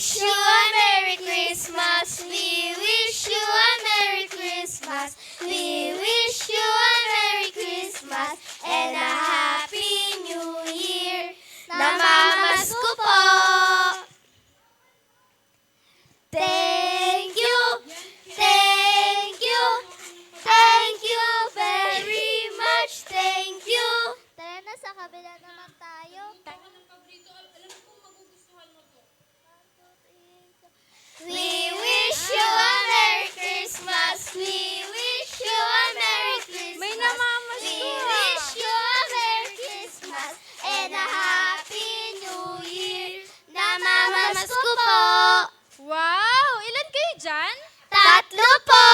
wish you a Merry Christmas. We wish you a Merry Christmas. We wish you a Merry Christmas and a Happy New Year. Namamas ko po. Thank you, thank you, thank you very much, thank you. Tara na, sa kabila naman tayo. We wish you a Merry Christmas. We wish you a Merry Christmas. May namamas We ko, wish you a Merry Christmas and a Happy New Year. Namamamas ko po. Wow! Ilan kayo dyan? Tatlo po.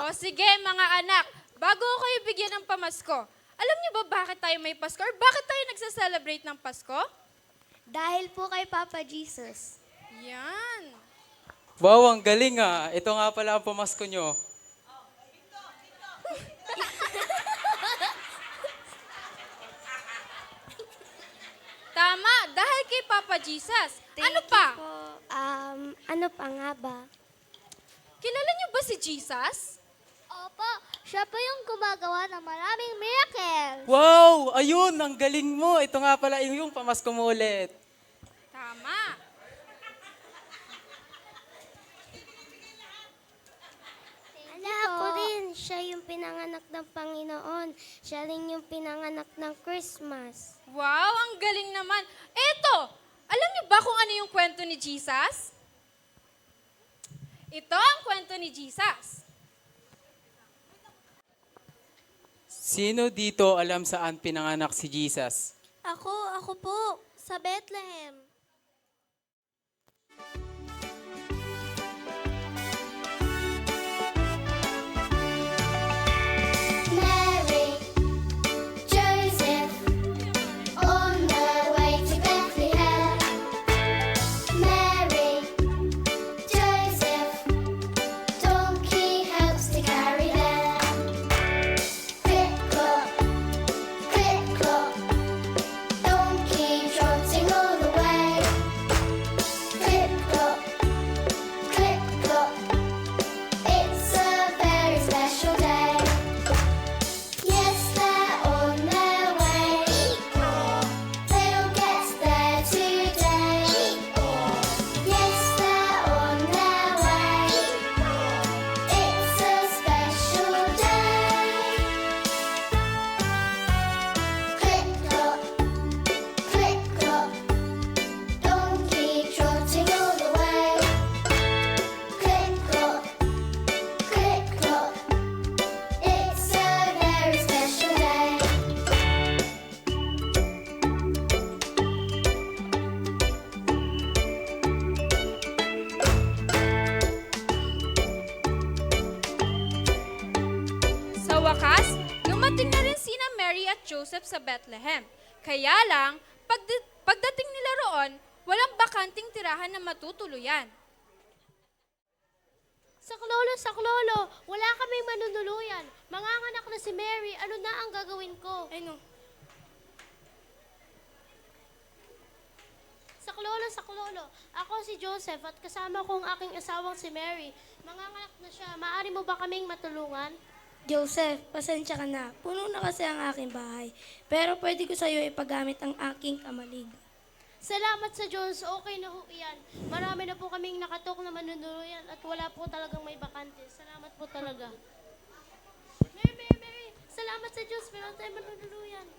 O sige mga anak, bago ko kayo bigyan ng pamasko, alam niyo ba bakit tayo may Pasko or bakit tayo nagsa-celebrate ng Pasko? Dahil po kay Papa Jesus. Yan. Wow, ang galing ah. Ito nga pala ang pamasko nyo. Tama, dahil kay Papa Jesus. Thank Ano you pa? po. Ano pa nga ba? Kilala niyo ba si Jesus? Opo, siya po yung gumagawa ng maraming miracles. Wow! Ayun! Ang galing mo! Ito nga pala yung pamasko mo ulit. Tama. Ako rin, siya yung pinanganak ng Panginoon. Siya rin yung pinanganak ng Christmas. Wow, ang galing naman. Eto, alam niyo ba kung ano yung kwento ni Jesus? Ito ang kwento ni Jesus. Sino dito alam saan pinanganak si Jesus? Ako po, sa Bethlehem. Mary, Joseph, on their way to Bethlehem. Mary, Joseph, donkey helps to carry them. Click clop, donkey trotting all the way. Click clop, it's a very special day. Yes, they're on their way. They'll get there today. Yes, they're on their way. It's a special day. Click clop, donkey trotting all the way. Click clop, it's a very special day. Sa wakas, dumating na rin sina Mary at Joseph sa Bethlehem. Kaya lang, pagdating nila roon, walang bakanting tirahan na matutuluyan. Saklolo, wala kaming manunuluyan. Manganganak na si Mary, ano na ang gagawin ko? Ay no. Saklolo, ako si Joseph at kasama ko ang aking asawang si Mary. Manganganak na siya, maaari mo ba kaming matulungan? Joseph, pasensya ka na. Puno na kasi ang aking bahay. Pero pwede ko sa'yo ipagamit ang aking kamalig. Salamat sa Diyos, okay na ho iyan. Marami na po kaming nakatok na manunuluyan at wala po talagang may bakante. Salamat po talaga. Mary, salamat sa Diyos, meron tayong manunuluyan.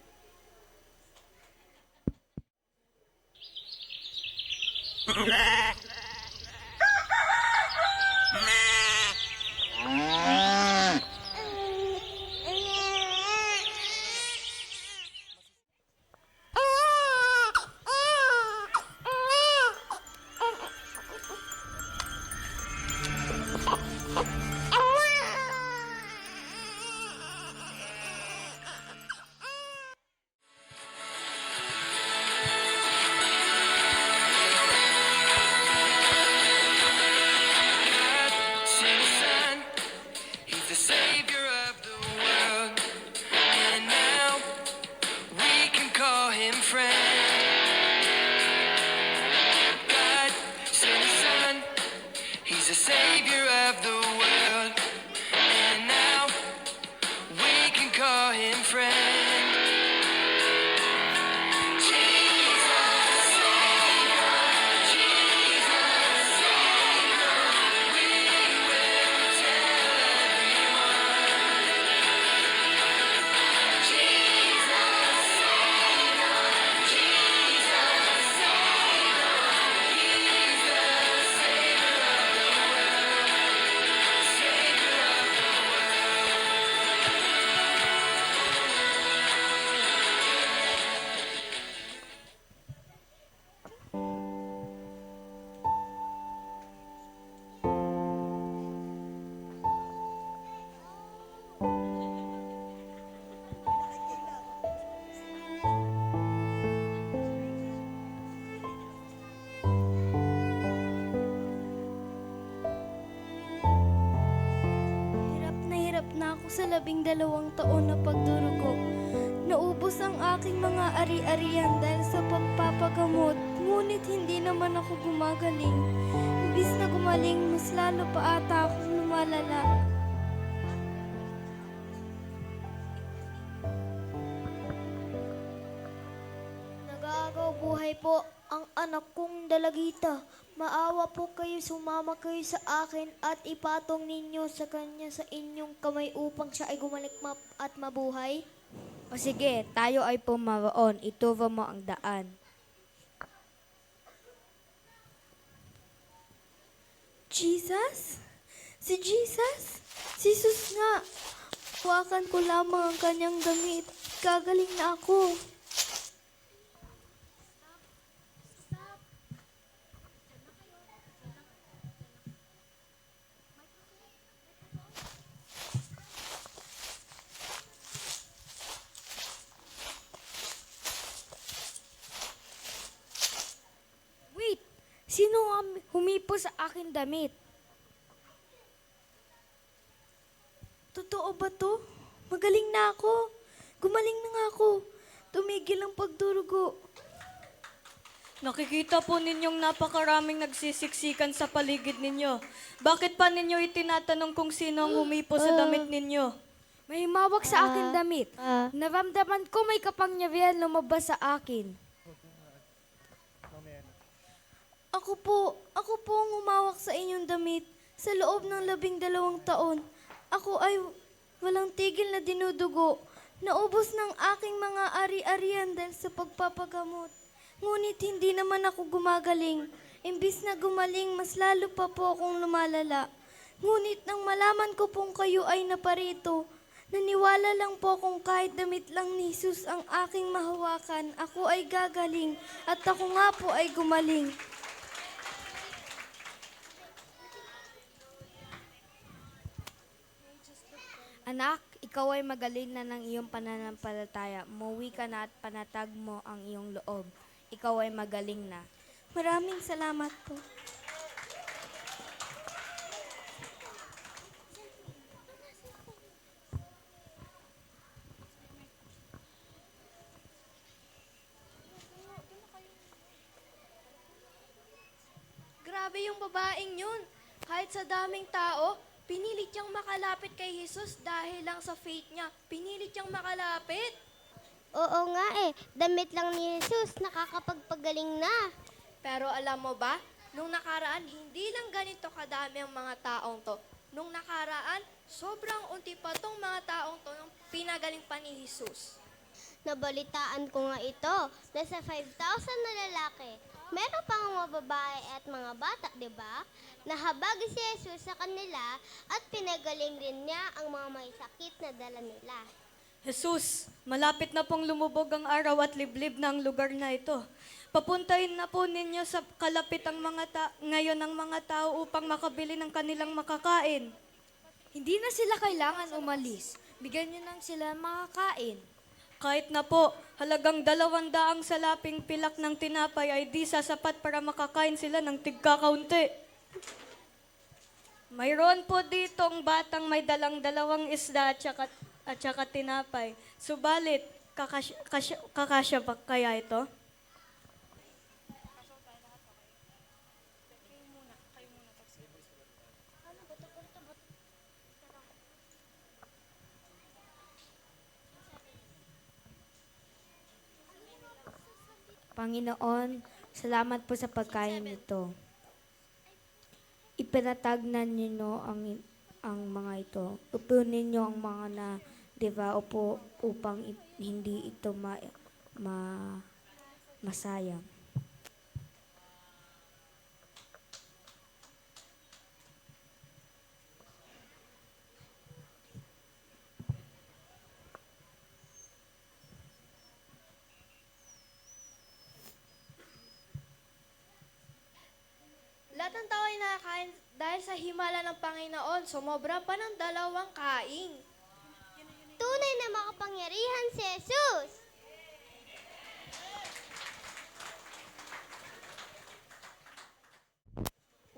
Call him friend. God sent his call him friend. Hirap na ako sa 12 taon na pagdurugo. Naubos ang aking mga ari-arian dahil sa pagpapagamot. Ngunit hindi naman ako gumagaling. Imbis na gumaling, mas lalo pa ata ako lumalala. Nag-aagaw buhay po ang anak kong dalagita. Maawa po kayo, sumama kayo sa akin at ipatong ninyo sa kanya sa inyong kamay upang siya ay gumalik at mabuhay. O sige, tayo ay pumaroon. Ituro mo ang daan. Jesus? Si Jesus? Si Jesus nga. Hawakan ko lamang ang kanyang damit. Gagaling na ako. Wait! Sino ang humipo sa akin damit? Totoo ba to? Magaling na ako. Gumaling na nga ako. Tumigil ang pagdurugo. Nakikita po ninyong napakaraming nagsisiksikan sa paligid ninyo. Bakit pa ninyo itinatanong kung sino ang humipo sa damit ninyo? May humawak sa akin damit. Naramdaman ko may kapangyarihan lumabas sa akin. Ako po ang umawak sa inyong damit sa loob ng 12 taon. Ako ay walang tigil na dinudugo. Naubos ng aking mga ari-arian dahil sa pagpapagamot. Ngunit hindi naman ako gumagaling. Imbis na gumaling, mas lalo pa po akong lumalala. Ngunit nang malaman ko pong kayo ay naparito, naniwala lang po kung kahit damit lang ni Jesus ang aking mahawakan, ako ay gagaling at ako nga po ay gumaling. Anak, ikaw ay magaling na ng iyong pananampalataya. Umuwi ka na at panatag mo ang iyong loob. Ikaw ay magaling na. Maraming salamat po. Grabe yung babaeng yun. Kahit sa daming tao, pinilit niyang makalapit kay Jesus dahil lang sa faith niya. Pinilit niyang makalapit. Oo nga damit lang ni Jesus, nakakapagpagaling na. Pero alam mo ba, nung nakaraan, hindi lang ganito kadami ang mga taong to. Nung nakaraan, sobrang unti pa tong mga taong to nung pinagaling pa ni Jesus. Nabalitaan ko nga ito, nasa 5,000 na lalaki. Meron pang mga babae at mga bata, di ba? Nahabag si Jesus sa kanila at pinagaling rin niya ang mga may sakit na dala nila. Jesus, malapit na pong lumubog ang araw at liblib na ang lugar na ito. Papuntahin na po ninyo sa kalapit ang ngayon ang mga tao upang makabili ng kanilang makakain. Hindi na sila kailangan umalis. Bigyan niyo nang sila makakain. Kahit na po, halagang 200 salaping pilak ng tinapay ay di sasapat para makakain sila ng tigkakaunti. Mayroon po ditong batang may dalang 2 isda at saka tinapay. Subalit, kakasya ba kaya ito? Panginoon, salamat po sa pagkain nito. Ipinatag na ninyo ang mga ito. Upunin ninyo ang mga na, di ba, upang hindi ito masayang. Lahat ng tao ay nakakain dahil sa himala ng Panginoon, sumobra pa ng 2 kaing. Tunay na makapangyarihan si Jesus.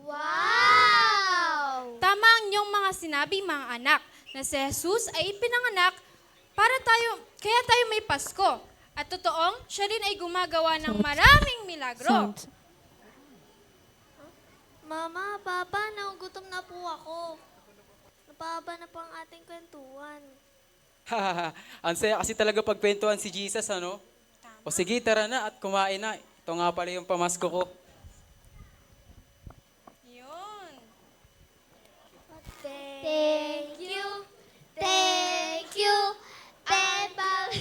Wow! Tama ang inyong mga sinabi, mga anak, na si Jesus ay ipinanganak kaya tayo may Pasko. At totoong, siya rin ay gumagawa ng maraming milagro. Mama, Papa, nagugutom na po ako. Napahaba na po ang ating kwentuhan. Ang saya kasi talaga pagkwentuhan si Jesus, ano? O sige, tara na at kumain na. Ito nga pala yung pamasko ko. Yun. Thank you, thank you, Peppa,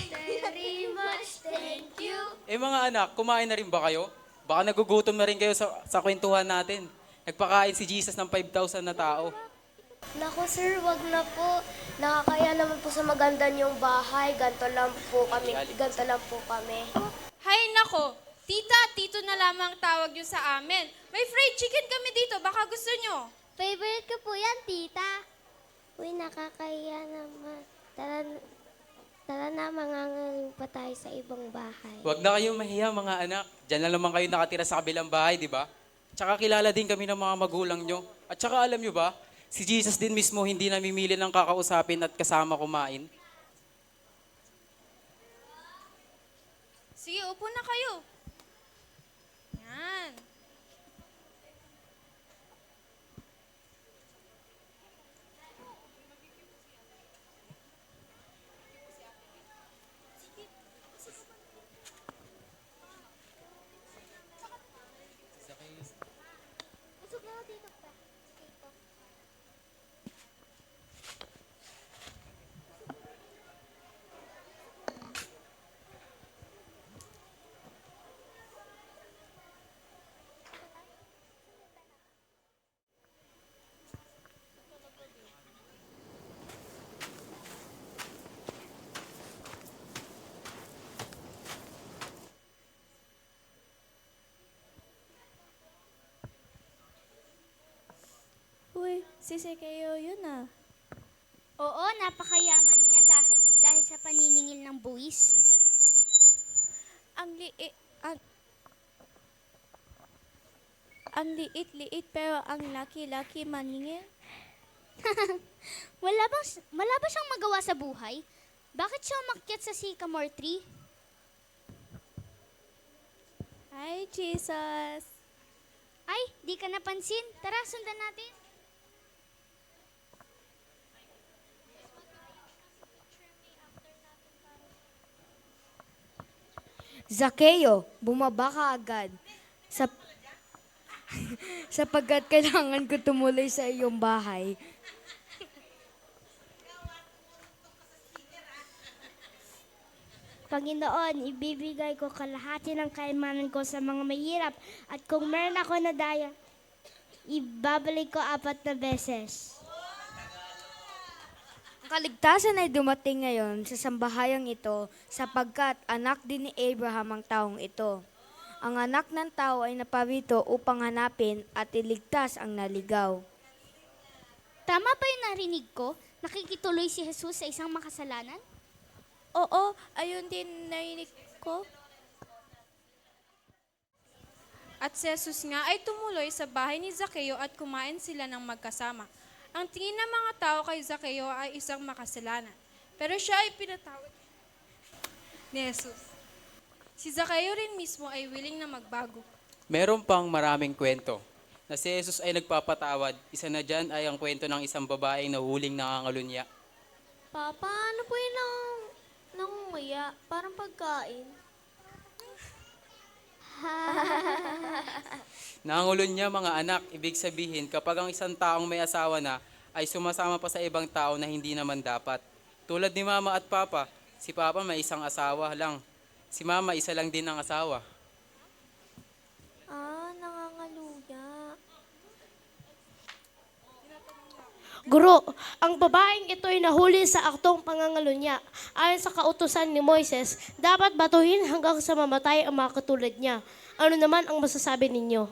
very much thank you. Mga anak, kumain na rin ba kayo? Baka nagugutom na rin kayo sa kwentuhan natin. Nagpakain si Jesus ng 5,000 na tao. Naku sir, wag na po. Nakakaya naman po sa maganda niyong bahay. Ganto lang po kami. Hay nako, tita at tito na lamang tawag yun sa amin. May fried chicken kami dito, baka gusto nyo. Favorite ko po yan, tita. Uy, nakakaya naman. Tara na, mangangaling pa tayo sa ibang bahay. Huwag na kayong mahiya, mga anak. Diyan na naman kayo nakatira sa kabilang bahay, di ba? Tsaka kilala din kami ng mga magulang nyo. At tsaka alam nyo ba, si Jesus din mismo hindi namimili ng kakausapin at kasama kumain. Sige, upo na kayo. Yan. Uy, si Zaccheo yun ah. Oo, napakayaman niya dahil sa paniningil ng buwis. Ang liit-liit pero ang laki-laki maningil. Wala ba siyang magawa sa buhay? Bakit siya umakyat sa sycamore tree? Hi, Jesus. Ay, di ka napansin. Tara, sundan natin. Zaccheo, bumaba ka agad. Sapagkat kailangan ko tumuloy sa iyong bahay. Panginoon, ibibigay ko kalahati ng kayamanan ko sa mga mahirap at kung meron ako na daya, ibabalik ko 4 na beses. Ang kaligtasan ay dumating ngayon sa sambahayang ito sapagkat anak din ni Abraham ang taong ito. Ang anak ng tao ay naparito upang hanapin at iligtas ang naligaw. Tama ba yung narinig ko? Nakikituloy si Jesus sa isang makasalanan? Oo, ayun din narinig ko. At si Jesus nga ay tumuloy sa bahay ni Zaccheo at kumain sila ng magkasama. Ang tingin ng mga tao kay Zaccheo ay isang makasalanan. Pero siya ay pinatawad ni Jesus. Si Zaccheo rin mismo ay willing na magbago. Meron pang maraming kwento na si Jesus ay nagpapatawad. Isa na dyan ay ang kwento ng isang babaeng nahuling nangangalunya. Papa, ano po yun nangungaya? Parang pagkain. Nangulunya mga anak, ibig sabihin kapag ang isang taong may asawa na ay sumasama pa sa ibang tao na hindi naman dapat. Tulad ni mama at papa, si papa may isang asawa lang. Si mama isa lang din ang asawa. Nangangaluya. Guro, ang babaeng ito ay nahuli sa aktong pangangalunya. Ayon sa kautusan ni Moises, dapat batuhin hanggang sa mamatay ang mga katulad niya. Ano naman ang masasabi ninyo?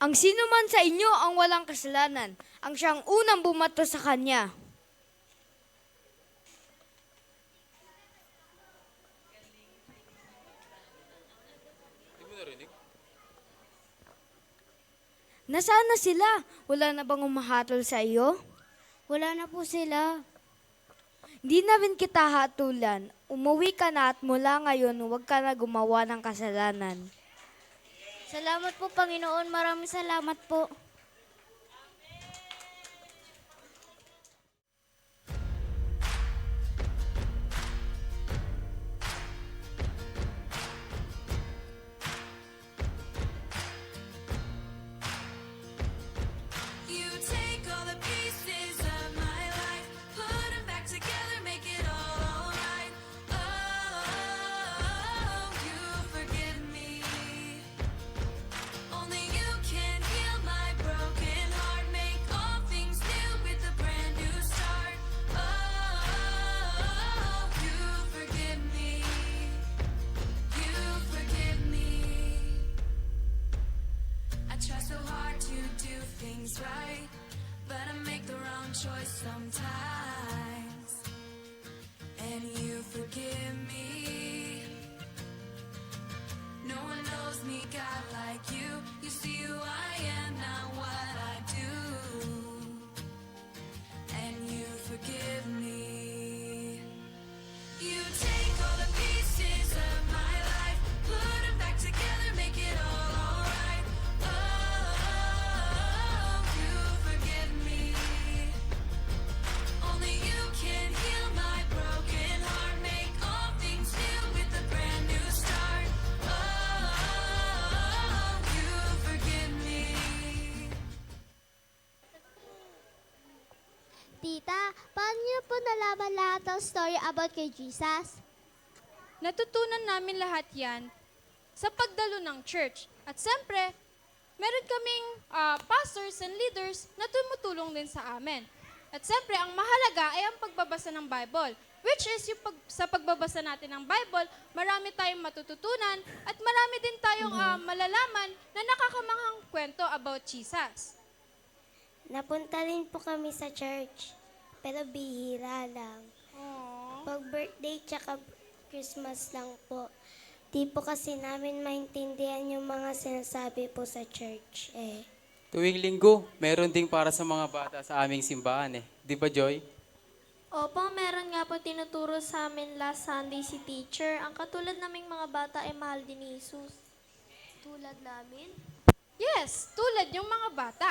Ang sino man sa inyo ang walang kasalanan, ang siyang unang bumato sa kanya. Nasaan na sila? Wala na bang umahatol sa iyo? Wala na po sila. Hindi na rin kita hatulan. Umuwi ka na at mula ngayon, huwag ka na gumawa ng kasalanan. Salamat po, Panginoon. Maraming salamat po. You take all the pieces of my life, put them back together, make it all alright. Oh, you forgive me. Only you can heal my broken heart, make all things new with a brand new start. Oh, you forgive me. You forgive me. I try so hard to do things right, but I make the wrong choice sometimes. And you forgive me. No one knows me, God, like you. You see who I am, not what I do. And you forgive me. You take all the pieces of my life, put them back together, make it all alright. Oh, you forgive me. Only you can heal my broken heart, make all things new with a brand new start. Oh, you forgive me. Tita, paano niyo po nalaman lahat ng story about kay Jesus? Natutunan namin lahat yan sa pagdalo ng church. At siyempre, meron kaming pastors and leaders na tumutulong din sa amin. At siyempre, ang mahalaga ay ang pagbabasa ng Bible. Which is, sa pagbabasa natin ng Bible, marami tayong matututunan at marami din tayong malalaman na nakakamanghang kwento about Jesus. Napunta rin po kami sa church, pero bihira lang. Pag birthday tsaka Christmas lang po. Di po kasi namin maintindihan yung mga sinasabi po sa church eh. Tuwing linggo, meron ding para sa mga bata sa aming simbahan eh. Di ba, Joy? Opo, meron nga po tinuturo sa amin last Sunday si teacher. Ang katulad naming mga bata ay mahal din ni Jesus. Tulad namin. Yes, tulad yung mga bata.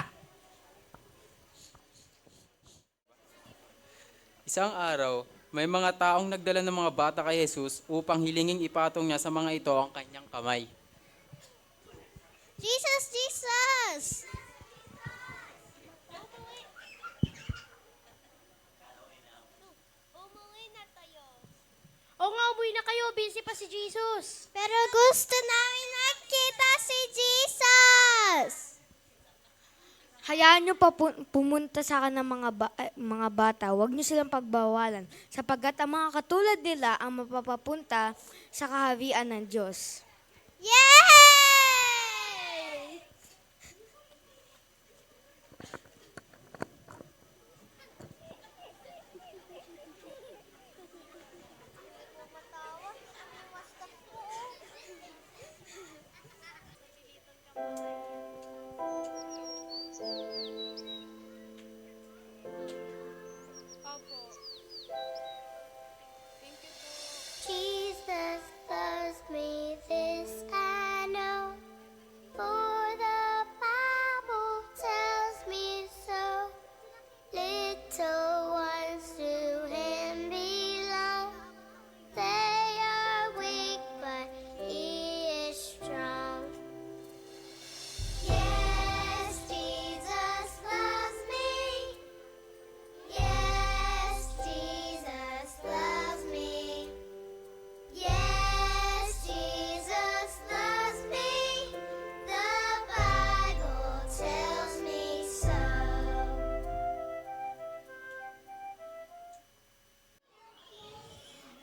Isang araw, may mga taong nagdala ng mga bata kay Jesus upang hilinging ipatong niya sa mga ito ang kanyang kamay. Jesus! Jesus! Umuwi na tayo. O nga, umuwi na kayo. Busy pa si Jesus. Pero gusto namin makita si Jesus! Hayaan nyo pa pumunta sa akin ng mga bata. Huwag nyo silang pagbawalan. Sapagkat ang mga katulad nila ang mapapapunta sa kaharian ng Diyos. Yay! Jesus loves me, this I know, for the Bible tells me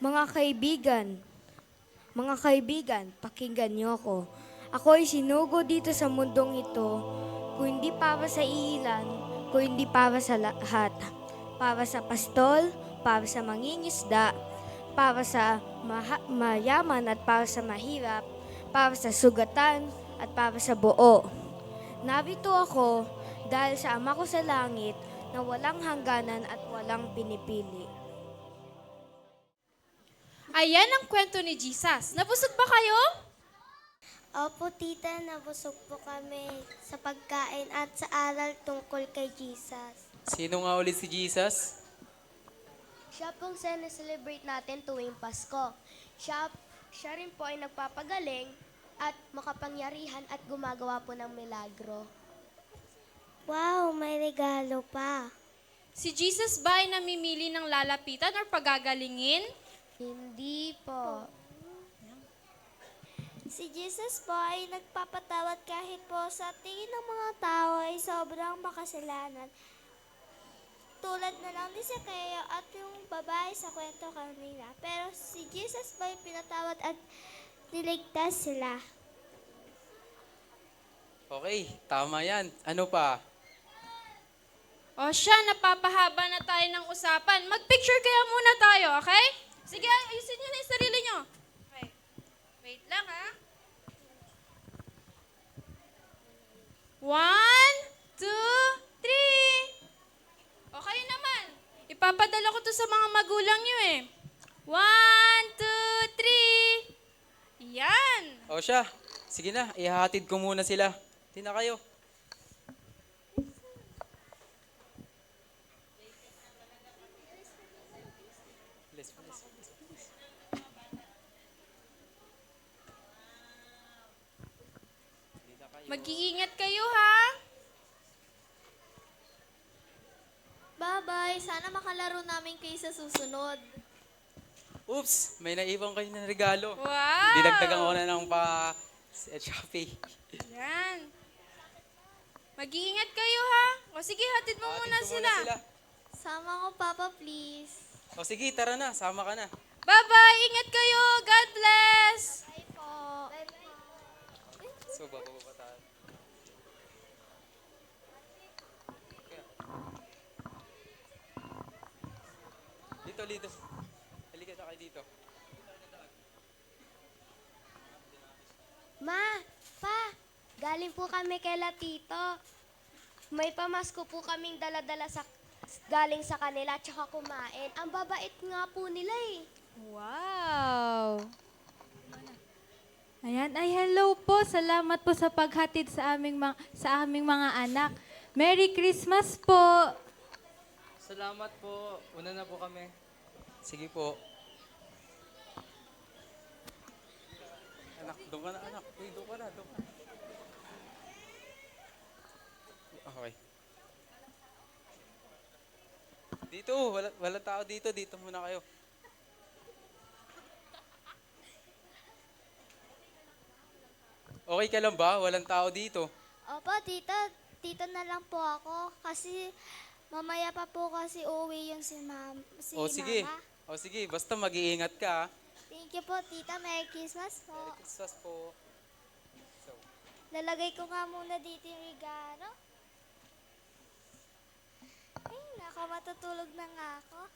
Mga kaibigan, pakinggan niyo ako. Ako ay sinugo dito sa mundong ito, kung hindi para sa ilan, kung hindi para sa lahat. Para sa pastol, para sa mangingisda, para sa mayaman at para sa mahirap, para sa sugatan at para sa buo. Narito ako dahil sa Ama ko sa langit na walang hangganan at walang pinipili. Ayan ang kwento ni Jesus. Nabusog ba kayo? Opo, tita, nabusog po kami sa pagkain at sa aral tungkol kay Jesus. Sino nga ulit si Jesus? Siya pong celebrate natin tuwing Pasko. Siya rin po ay nagpapagaling at makapangyarihan at gumagawa po ng milagro. Wow, may regalo pa. Si Jesus ba ay namimili ng lalapitan or pagagalingin? Hindi po. Si Jesus po ay nagpapatawad kahit po sa tingin ng mga tao ay sobrang makasalanan. Tulad na lang ni Zacchaeus at yung babae sa kwento kanina. Pero si Jesus po ay pinatawad at niligtas sila. Okay, tama yan. Ano pa? O siya, napapahaba na tayo ng usapan. Mag-picture kaya muna tayo, okay? Sige, ayusin niyo na yung sarili niyo. Okay. Wait lang, ha? 1, 2, 3. Okay naman. Ipapadala ko to sa mga magulang niyo eh. 1, 2, 3. Yan. O siya, sige na, ihahatid ko muna sila. Hindi na kayo. Mag-iingat kayo, ha? Bye-bye. Sana makalaro namin kayo sa susunod. Oops, may naiwan kayo ng regalo. Wow! Dinagdagan ko na ng pa Shopee. Yan. Mag-iingat kayo, ha? O sige, hatid mo Hatid muna ko sila. Sama ko, Papa, please. O sige, tara na, sama ka na. Bye-bye. Ingat kayo. God bless. Bye po. So, bababa pa tayo. Dito. Halika na kayo dito. Ma, pa, galing po kami kay Tito. May pamasko po kaming dala-dala galing sa kanila tsaka kumain. Ang babait nga po nila eh. Wow! Ayan, ay hello po. Salamat po sa paghatid sa aming mga anak. Merry Christmas po. Salamat po. Una na po kami. Sige po. Anak, doon ka na anak. Uy, doon ka na. Okay. Dito, wala tao dito. Dito muna kayo. Okay ka lang ba? Walang tao dito. Opo, tita, dito na lang po ako kasi mamaya pa po kasi uuwi yun si Sige. Mama. O sige, basta mag-iingat ka. Thank you po, tita. Merry Christmas po. Merry Christmas po. Lalagay ko nga muna dito yung regalo. Ay, matutulog na nga ako.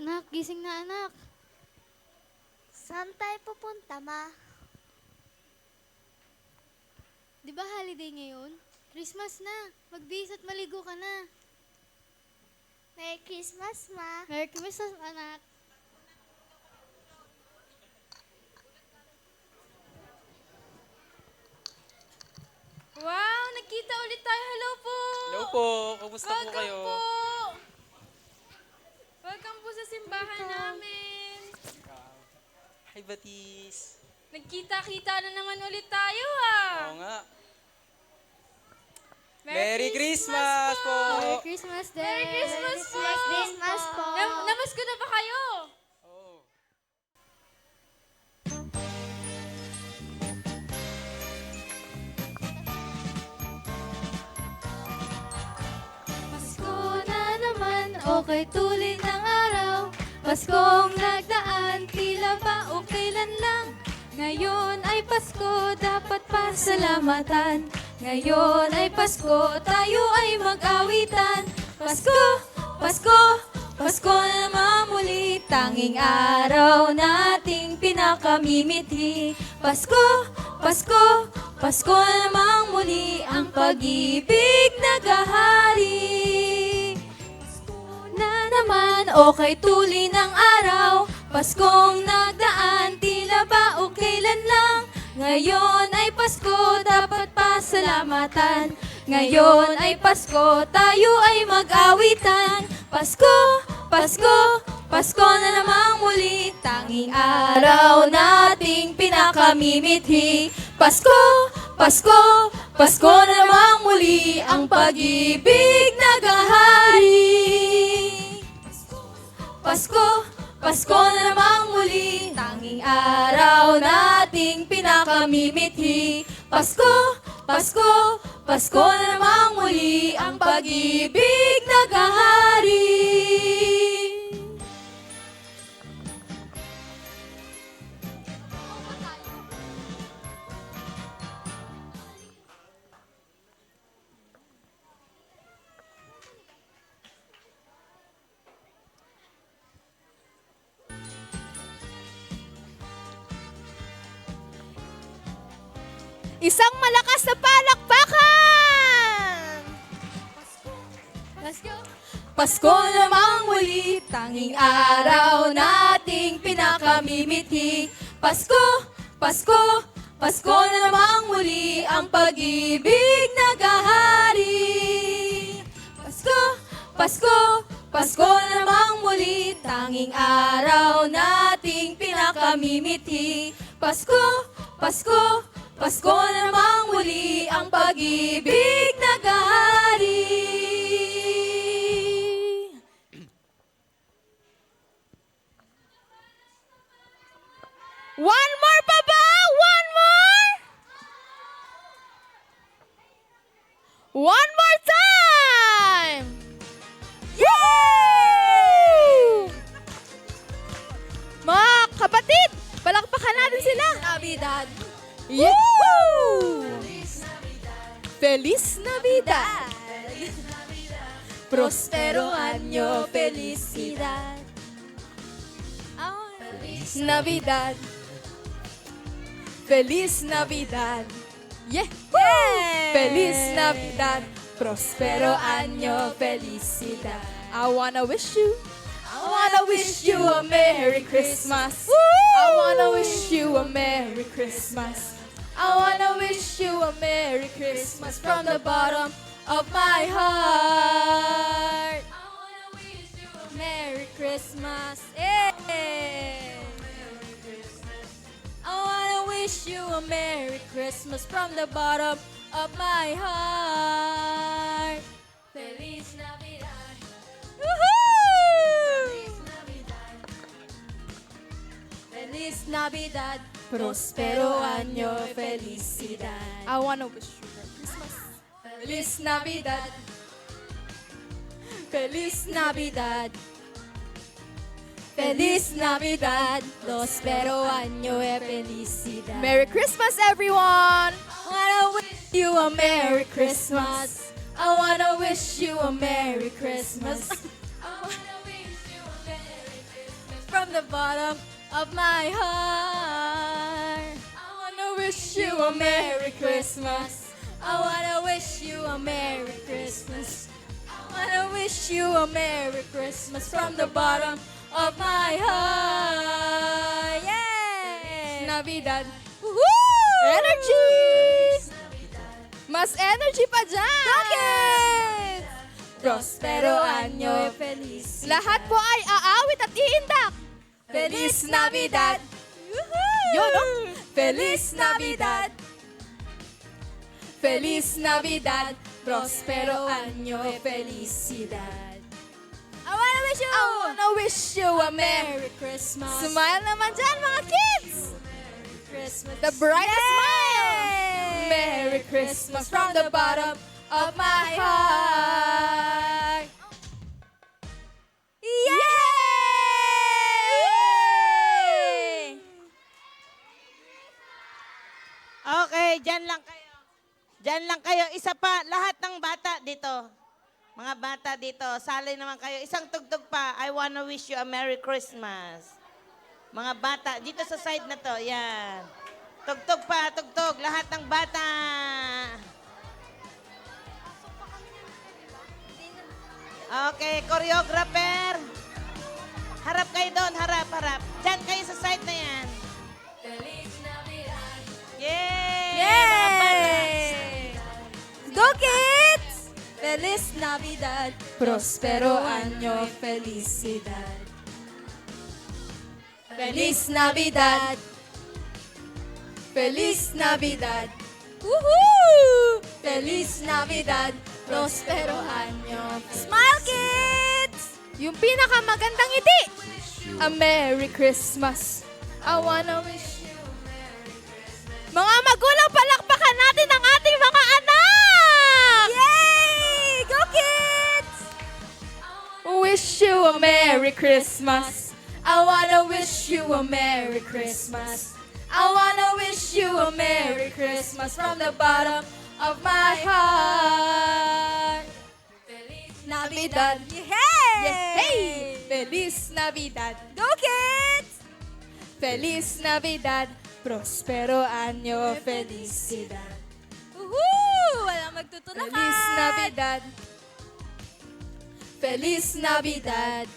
Anak, gising na anak. Saan tayo pupunta, Ma? Di ba holiday ngayon? Christmas na. Magbihis at maligo ka na. Merry Christmas, Ma. Merry Christmas, anak. Wow, nagkita ulit tayo. Hello po! Hello po, kumusta po Welcome kayo? po! Welcome po sa simbahan namin. Hi, Batis. Nagkita-kita na naman ulit tayo Oo nga. Merry Christmas po! Merry Christmas din. Merry Christmas po! Merry Christmas po. Namas ko na ba kayo? Oh. Pasko na naman, okay tuloy ng araw. Paskong nagdaan, tila ba o kailan lang. Ngayon ay Pasko, dapat pasalamatan. Ngayon ay Pasko, tayo ay mag-awitan. Pasko, Pasko, Pasko na naman muli, tanging araw nating pinakamimiti. Pasko, Pasko, Pasko na naman muli, ang pag-ibig nagahari. Na naman, okay tuloy ng araw. Paskong nagdaan, tila ba o kailan lang. Ngayon ay Pasko, dapat pasalamatan. Ngayon ay Pasko, tayo ay mag-awitan. Pasko, Pasko, Pasko na namang muli, tanging araw nating pinakamimithi. Pasko, Pasko, Pasko na namang muli, ang pag-ibig nagahari. Pasko, Pasko na namang muli, tanging araw nating pinakamimithi. Pasko, Pasko, Pasko na namang muli, ang pag-ibig nagahari. Isang malakas na palakpakan! Let's go! Pasko namang muli, tanging araw nating pinakamimiti. Pasko, Pasko, Pasko na namang muli, ang pag-ibig nagahari. Pasko, Pasko, Pasko na namang muli, tanging araw nating pinakamimiti. Pasko, Pasko, Pasko na namang muli, ang pag-ibig nagahari. One more pa ba? One more? One more time! Yay! Mga kapatid, palakpakan natin sila. Navidad. Yahoo! Feliz Navidad! Prospero año, felicidad. Feliz Navidad. Feliz Navidad! Yeah! Feliz Navidad! Prospero año, felicidad. I wanna wish you a Merry Christmas. I wanna wish you a Merry Christmas. I wanna wish you a Merry Christmas from the bottom of my heart. I wanna wish you a Merry Christmas. Hey. I wanna wish you a Merry Christmas from the bottom of my heart. Feliz Navidad. Feliz Navidad. Feliz Navidad. Prospero año, felicidad. I wanna wish you a Christmas. Feliz Navidad. Feliz Navidad. Feliz Navidad. Prospero año, felicidad. Merry Christmas, everyone! I wanna wish you a Merry Christmas. I wanna wish you a Merry Christmas. I wanna wish you a Merry Christmas from the bottom of my heart. I wanna wish you a Merry Christmas. I wanna wish you a Merry Christmas. I wanna wish you a Merry Christmas from the bottom of my heart. Yay! Navidad. Woohoo! Energy! Mas energy pa dyan! Bakit? Prospero año feliz. Lahat po ay aawit at iindak. Feliz Navidad. Yun, no? Feliz Navidad. Feliz Navidad. Prospero año felicidad. I wanna wish you a Merry Christmas. Smile naman dyan, mga kids! Christmas. The brightest smile! Merry Christmas from the bottom of my heart. Yay! Okay, dyan lang kayo. Dyan lang kayo. Isa pa, lahat ng bata dito. Mga bata dito, sali naman kayo. Isang tugtog pa. I wanna wish you a Merry Christmas. Mga bata, dito sa side na to. Yan. Tugtog pa, tugtog. Lahat ng bata. Okay, choreographer. Harap kayo doon, harap, harap. Dyan kayo sa side na yan. Yay! Mga bata. Go kids! Feliz Navidad, prospero año, felicidad. Feliz Navidad, Feliz Navidad, woohoo! Feliz Navidad, prospero año. Smile kids! Yung pinakamagandang ngiti. A Merry Christmas. I wanna wish you a Merry Christmas. Mga magulang, palakpakan natin ang ating mga anak! Yay! Go kids! Wish you a Merry Christmas. I wanna wish you a Merry Christmas. I wanna wish you a Merry Christmas from the bottom of my heart. Feliz Navidad. Yay! Feliz Navidad. Go kids! Feliz Navidad. Prospero año, felicidad. Woohoo! Walang magtutulakan. Feliz Navidad. Feliz Navidad.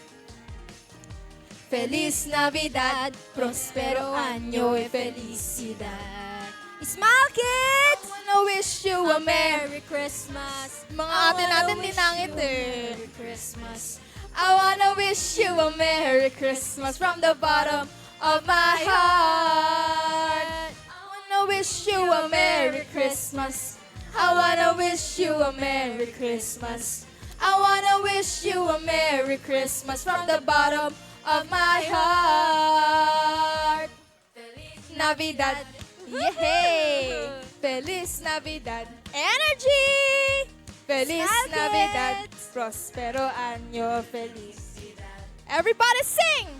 Feliz Navidad, prospero año y felicidad. Smile kids! I wanna wish you a Merry Christmas. Mga ate natin dinangit eh. Merry Christmas. I wanna wish you a Merry Christmas from the bottom of my heart. I wanna wish you a Merry Christmas. I wanna wish you a Merry Christmas. I wanna wish you a Merry Christmas from the bottom of my heart. Feliz Navidad. Yay! Feliz Navidad. Energy! Feliz Navidad. Prospero año, felicidad. Everybody sing!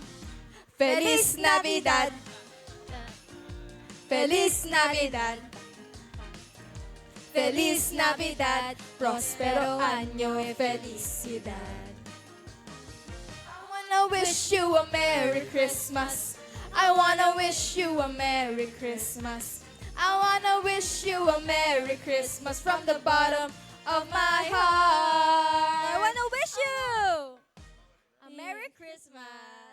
Feliz Navidad. Feliz Navidad. Feliz Navidad. Prospero año y felicidad. I wanna wish you a Merry Christmas. I wanna wish you a Merry Christmas. I wanna wish you a Merry Christmas from the bottom of my heart. I wanna wish you a Merry Christmas.